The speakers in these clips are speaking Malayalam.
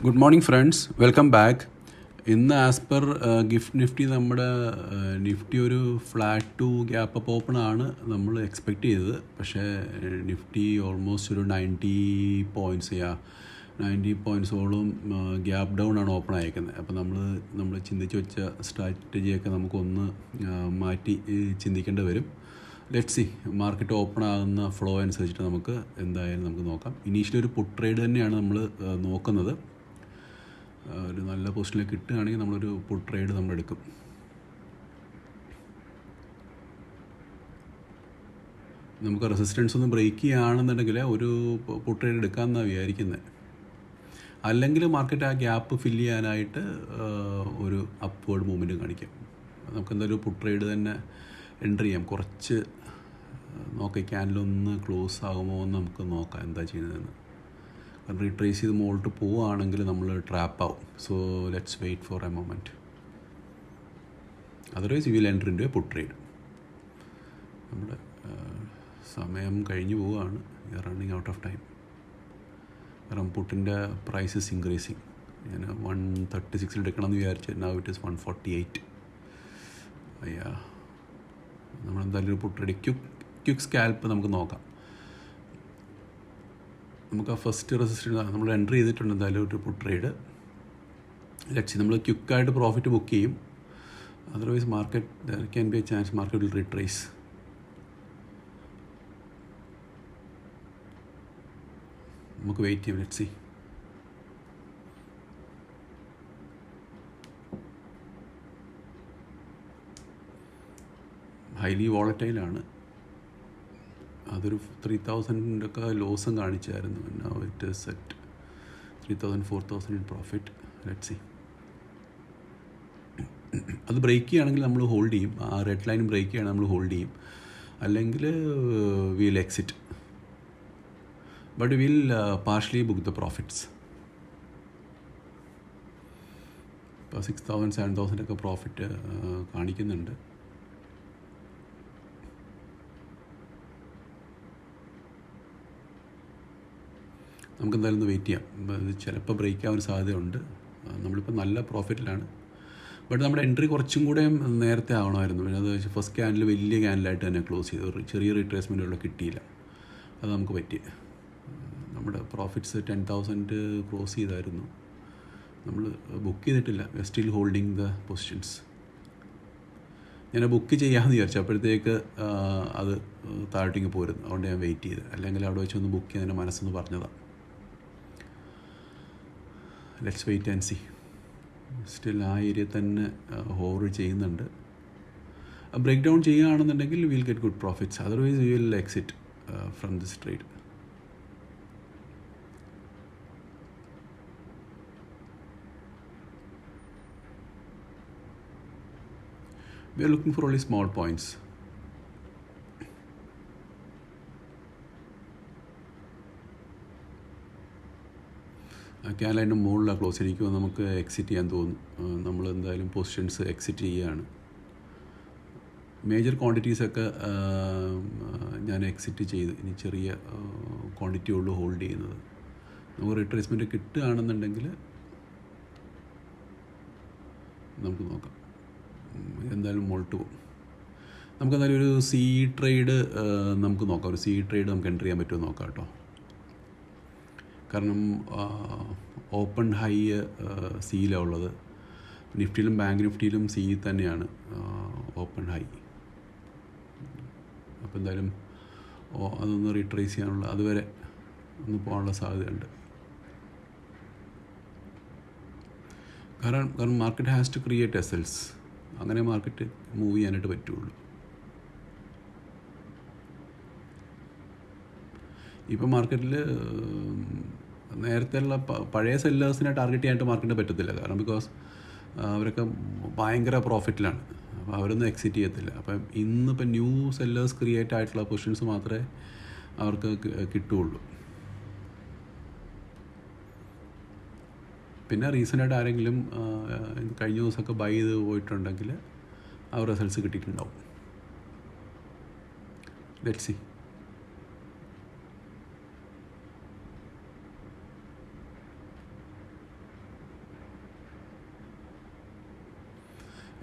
Good morning friends, welcome back. ഇന്ന് ആസ് പെർ ഗിഫ്റ്റ് നിഫ്റ്റി നമ്മുടെ നിഫ്റ്റി ഒരു flat to gap up open ആണ് നമ്മൾ എക്സ്പെക്റ്റ് ചെയ്തത്. പക്ഷേ നിഫ്റ്റി ഓൾമോസ്റ്റ് ഒരു 90 പോയിൻറ്റ്സോളം ഗ്യാപ്പ് ഡൗൺ ആണ് ഓപ്പൺ ആയിരിക്കുന്നത്. അപ്പോൾ നമ്മൾ ചിന്തിച്ച് വെച്ച സ്ട്രാറ്റജിയൊക്കെ നമുക്കൊന്ന് മാറ്റി ചിന്തിക്കേണ്ടി വരും. ലെറ്റ്സ് സി, മാർക്കറ്റ് ഓപ്പൺ ആകുന്ന ഫ്ലോ അനുസരിച്ചിട്ട് നമുക്ക് എന്തായാലും നമുക്ക് നോക്കാം. ഇനീഷ്യലി ഒരു പുട്ട് ട്രേഡ് തന്നെയാണ് നമ്മൾ നോക്കുന്നത്. ഒരു നല്ല പൊസിഷനിൽ കിട്ടുകയാണെങ്കിൽ നമ്മളൊരു പുട്ട് ട്രേഡ് നമ്മളെടുക്കും. നമുക്ക് റെസിസ്റ്റൻസ് ഒന്ന് ബ്രേക്ക് ചെയ്യുകയാണെന്നുണ്ടെങ്കിൽ ഒരു പുട്ട് ട്രേഡ് എടുക്കാമെന്നാണ് വിചാരിക്കുന്നത്. അല്ലെങ്കിൽ മാർക്കറ്റ് ആ ഗ്യാപ്പ് ഫില്ല് ചെയ്യാനായിട്ട് ഒരു അപ്വേർഡ് മൂവ്മെൻറ്റ് കാണിക്കാം. നമുക്ക് എന്തായാലും പുട്ട് ട്രേഡ് തന്നെ എൻട്രി ചെയ്യാം. കുറച്ച് ക്യാൻഡിലൊന്ന് ക്ലോസ് ആകുമോ എന്ന് നമുക്ക് നോക്കാം എന്താ ചെയ്യുന്നതെന്ന്. റീട്രേസ് ചെയ്ത് മുകളിലോട്ട് പോവുകയാണെങ്കിൽ നമ്മൾ ട്രാപ്പ് ആവും. So let's wait for a moment. Otherwise you will enter in to a put trade. നമ്മുടെ സമയം കഴിഞ്ഞു പോവുകയാണ്, റണ്ണിങ് ഔട്ട് ഓഫ് ടൈം. കാരണം പുട്ടിൻ്റെ പ്രൈസ് ഇസ് ഇൻക്രീസിങ്. ഞാൻ 136 എടുക്കണമെന്ന് വിചാരിച്ചു, നൗ ഇറ്റ് ഇസ് 148. അയ്യാ, നമ്മളെന്തായാലും ഒരു പുട്ട് ട്രേഡ് ക്വിക്ക് സ്കാൽപ്പ് നമുക്ക് നോക്കാം. നമുക്ക് ആ ഫസ്റ്റ് റെസിസ്റ്റൻസ് നമ്മൾ എൻ്റർ ചെയ്തിട്ടുണ്ട്. എന്തായാലും ഒരു പുട്ട് ട്രേഡ് ലക്ഷ്യം നമ്മൾ ക്വിക്കായിട്ട് പ്രോഫിറ്റ് ബുക്ക് ചെയ്യും. Otherwise market there can be a chance market will retrace. നമുക്ക് വെയിറ്റ് ചെയ്യാം. Let's see. ഹൈലി വോളറ്റൈലാണ്. അതൊരു 3000 ഒക്കെ ലോസും കാണിച്ചായിരുന്നു. Now it is at 3000-4000 in profit. Let's see. അത് ബ്രേക്ക് ചെയ്യുകയാണെങ്കിൽ നമ്മൾ ഹോൾഡ് ചെയ്യും. ആ റെഡ് ലൈൻ ബ്രേക്ക് ചെയ്യുകയാണെങ്കിൽ നമ്മൾ ഹോൾഡ് ചെയ്യും. അല്ലെങ്കിൽ will exit. But will partially book the profits. ഇപ്പോൾ 6000-7000 ഒക്കെ പ്രോഫിറ്റ് കാണിക്കുന്നുണ്ട്. നമുക്ക് എന്തായാലും ഒന്ന് വെയിറ്റ് ചെയ്യാം. ഇത് ചിലപ്പോൾ ബ്രേക്ക് ആവാൻ സാധ്യതയുണ്ട്. നമ്മളിപ്പോൾ നല്ല പ്രോഫിറ്റിലാണ്. ബട്ട് നമ്മുടെ എൻട്രി കുറച്ചും കൂടെ നേരത്തെ ആവണമായിരുന്നു. പിന്നെ അത് ഫസ്റ്റ് ക്യാൻഡിൽ വലിയ ക്യാൻഡിലായിട്ട് തന്നെ ക്ലോസ് ചെയ്തു. ചെറിയ റീട്രേസ്മെൻറ്റുകൾ കിട്ടിയില്ല. അത് നമുക്ക് പറ്റി. നമ്മുടെ പ്രോഫിറ്റ്സ് 10,000 ക്രോസ് ചെയ്തായിരുന്നു. നമ്മൾ ബുക്ക് ചെയ്തിട്ടില്ല. We are still holding the positions. ഞാൻ ബുക്ക് ചെയ്യാമെന്ന് വിചാരിച്ചു. അപ്പോഴത്തേക്ക് അത് താഴോട്ടേക്ക് പോരുന്നു. അതുകൊണ്ട് ഞാൻ വെയിറ്റ് ചെയ്ത്. അല്ലെങ്കിൽ അവിടെ വെച്ചൊന്ന് ബുക്ക് ചെയ്യാൻ എൻ്റെ മനസ്സൊന്ന് പറഞ്ഞതാണ്. Let's wait and see. Still ആ ഏരിയ തന്നെ ഹോവർ ചെയ്യുന്നുണ്ട്. ബ്രേക്ക് ഡൗൺ ചെയ്യുകയാണെന്നുണ്ടെങ്കിൽ will get good profits. Otherwise we will exit from this trade. We are looking for only small points. ക്യാൻഡിലിൻ്റെ മുകളിലാണ് ക്ലോസ് ചെയ്തിരിക്കുമ്പോൾ നമുക്ക് എക്സിറ്റ് ചെയ്യാൻ തോന്നും. നമ്മൾ എന്തായാലും പൊസിഷൻസ് എക്സിറ്റ് ചെയ്യുകയാണ്. മേജർ ക്വാണ്ടിറ്റീസൊക്കെ ഞാൻ എക്സിറ്റ് ചെയ്ത് ഇനി ചെറിയ ക്വാണ്ടിറ്റി ഉള്ളൂ ഹോൾഡ് ചെയ്യുന്നത്. നമുക്ക് റിട്രേസ്മെൻറ്റ് കിട്ടുകയാണെന്നുണ്ടെങ്കിൽ നമുക്ക് നോക്കാം. എന്തായാലും മുകളിട്ട് പോകും. നമുക്കെന്തായാലും ഒരു സി ട്രേഡ് നമുക്ക് നോക്കാം. ഒരു സി ട്രേഡ് നമുക്ക് എൻ്റർ ചെയ്യാൻ പറ്റുമോ നോക്കാം കേട്ടോ. കാരണം ഓപ്പൺ ഹൈ സിയിലാണ് ഉള്ളത്. നിഫ്റ്റിയിലും ബാങ്ക് നിഫ്റ്റിയിലും സി തന്നെയാണ് ഓപ്പൺ ഹൈ. അപ്പോൾ എന്തായാലും അതൊന്ന് റീട്രേസ് ചെയ്യാനുള്ള അതുവരെ ഒന്ന് പോകാനുള്ള സാധ്യതയുണ്ട്. കാരണം മാർക്കറ്റ് ഹാസ് ടു ക്രിയേറ്റ് എസൽസ്. അങ്ങനെ മാർക്കറ്റ് മൂവ് ചെയ്യാനായിട്ട് പറ്റുള്ളൂ. ഇപ്പോൾ മാർക്കറ്റിൽ നേരത്തെയുള്ള പഴയ സെല്ലേഴ്സിനെ ടാർഗറ്റ് ചെയ്യാനായിട്ട് മാർക്കറ്റിന് പറ്റത്തില്ല. കാരണം ബിക്കോസ് അവരൊക്കെ ഭയങ്കര പ്രോഫിറ്റിലാണ്. അപ്പോൾ അവരൊന്നും എക്സിറ്റ് ചെയ്യത്തില്ല. അപ്പം ഇന്നിപ്പോൾ ന്യൂ സെല്ലേഴ്സ് ക്രിയേറ്റ് ആയിട്ടുള്ള പൊസിഷൻസ് മാത്രമേ അവർക്ക് കിട്ടുകയുള്ളൂ. പിന്നെ റീസെൻ്റായിട്ട് ആരെങ്കിലും കഴിഞ്ഞ ദിവസമൊക്കെ ബൈ ചെയ്ത് പോയിട്ടുണ്ടെങ്കിൽ ആ റിസൾട്ട്സ് കിട്ടിയിട്ടുണ്ടാവും. Let's see.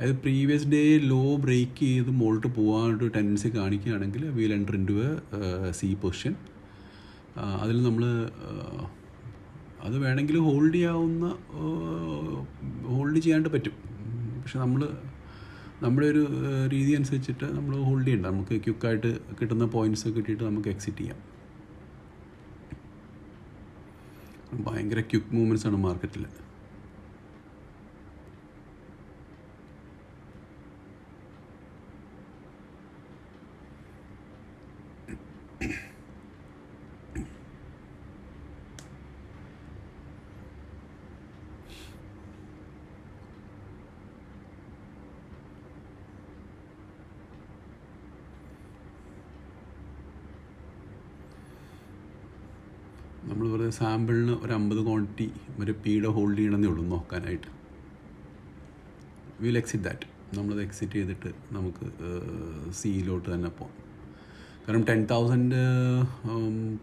അതായത് പ്രീവിയസ് ഡേ ലോ ബ്രേക്ക് ചെയ്ത് മുകളിലോട്ട് പോകാനൊരു ടെൻഡൻസി കാണിക്കുകയാണെങ്കിൽ we'll enter in to C സി പൊസിഷൻ. അതിൽ നമ്മൾ അത് വേണമെങ്കിൽ ഹോൾഡ് ചെയ്യാണ്ട് പറ്റും. പക്ഷെ നമ്മുടെ ഒരു രീതി അനുസരിച്ചിട്ട് നമ്മൾ ഹോൾഡ് ചെയ്യണ്ട. നമുക്ക് ക്വിക്കായിട്ട് കിട്ടുന്ന പോയിൻറ്റ്സ് കിട്ടിയിട്ട് നമുക്ക് എക്സിറ്റ് ചെയ്യാം. ഭയങ്കര ക്വിക്ക് മൂവ്മെൻറ്റ്സ് ആണ് മാർക്കറ്റിൽ. നമ്മൾ വെറുതെ സാമ്പിളിന് ഒരു 50 ക്വാണ്ടിറ്റി ഒരു പീടെ ഹോൾഡ് ചെയ്യണമെന്നേ ഉള്ളൂ നോക്കാനായിട്ട്. Will exit that. നമ്മളത് എക്സിറ്റ് ചെയ്തിട്ട് നമുക്ക് സിയിലോട്ട് തന്നെ പോകാം. കാരണം 10,000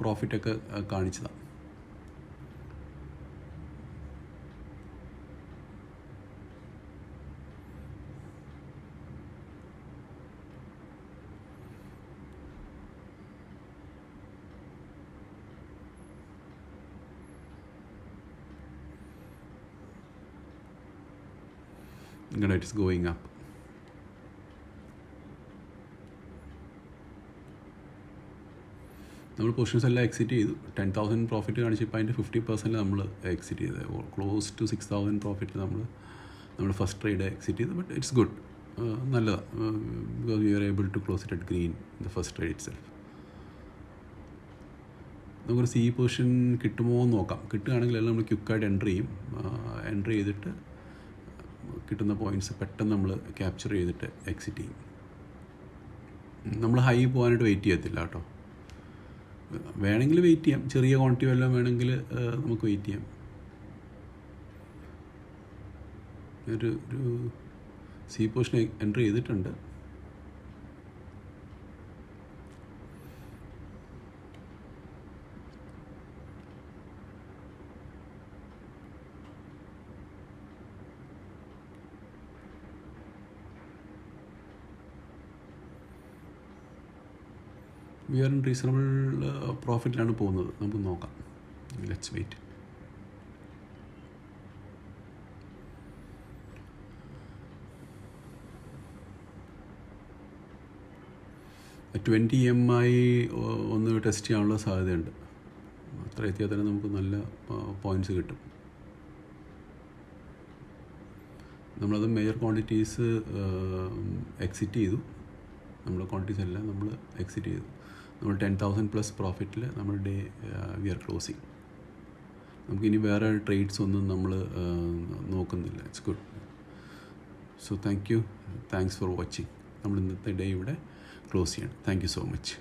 പ്രോഫിറ്റൊക്കെ കാണിച്ചതാണ്. ഇങ്ങനെ ഇറ്റ് ഇസ് ഗോയിങ് അപ്പ്. നമ്മൾ പൊസിഷൻസ് എല്ലാം എക്സിറ്റ് ചെയ്തു. 10,000 പ്രോഫിറ്റ് കാണിച്ചപ്പോൾ അതിൻ്റെ 50% നമ്മൾ എക്സിറ്റ് ചെയ്തത്. ക്ലോസ് ടു 6,000 പ്രോഫിറ്റ് നമ്മൾ ഫസ്റ്റ് ട്രേഡ് എക്സിറ്റ് ചെയ്തു. ബട്ട് ഇറ്റ്സ് ഗുഡ്, നല്ലതാണ്. Because you are able to close it at green the first trade itself. നമുക്കൊരു സി പൊസിഷൻ കിട്ടുമോ എന്ന് നോക്കാം. കിട്ടുകയാണെങ്കിൽ എല്ലാം നമ്മൾ ക്വിക്കായിട്ട് എൻ്റർ ചെയ്യും. എൻ്റർ ചെയ്തിട്ട് കിട്ടുന്ന പോയിൻറ്റ്സ് പെട്ടെന്ന് നമ്മൾ ക്യാപ്ചർ ചെയ്തിട്ട് എക്സിറ്റ് ചെയ്യും. നമ്മൾ ഹൈ പോകാനായിട്ട് വെയിറ്റ് ചെയ്യത്തില്ല കേട്ടോ. വേണമെങ്കിൽ വെയിറ്റ് ചെയ്യാം. ചെറിയ ക്വാണ്ടിറ്റി വല്ലതും വേണമെങ്കിൽ നമുക്ക് വെയിറ്റ് ചെയ്യാം. ഒരു സി പൊസിഷൻ എൻ്റർ ചെയ്തിട്ടുണ്ട്. വി ആർ ഇൻ റീസണബിൾ പ്രോഫിറ്റിലാണ് പോകുന്നത്. നമുക്ക് നോക്കാം. Let's wait. $20 ഒന്ന് ടെസ്റ്റ് ചെയ്യാനുള്ള സാധ്യതയുണ്ട്. അത്ര എത്തിയാൽ തന്നെ നമുക്ക് നല്ല പോയിൻറ്റ്സ് കിട്ടും. നമ്മളത് മേജർ ക്വാണ്ടിറ്റീസ് എക്സിറ്റ് ചെയ്തു. നമ്മുടെ ക്വാണ്ടിറ്റീസ് എല്ലാം നമ്മൾ എക്സിറ്റ് ചെയ്തു. നമ്മൾ 10,000+ പ്രോഫിറ്റിൽ നമ്മൾ ഡേ വി ആർ ക്ലോസിങ്. നമുക്കിനി വേറെ ട്രേഡ്സ് ഒന്നും നമ്മൾ നോക്കുന്നില്ല. It's good. So thanks for watching. നമ്മൾ ഇന്നത്തെ ഡേ ഇവിടെ ക്ലോസ് ചെയ്യണം. Thank you so much.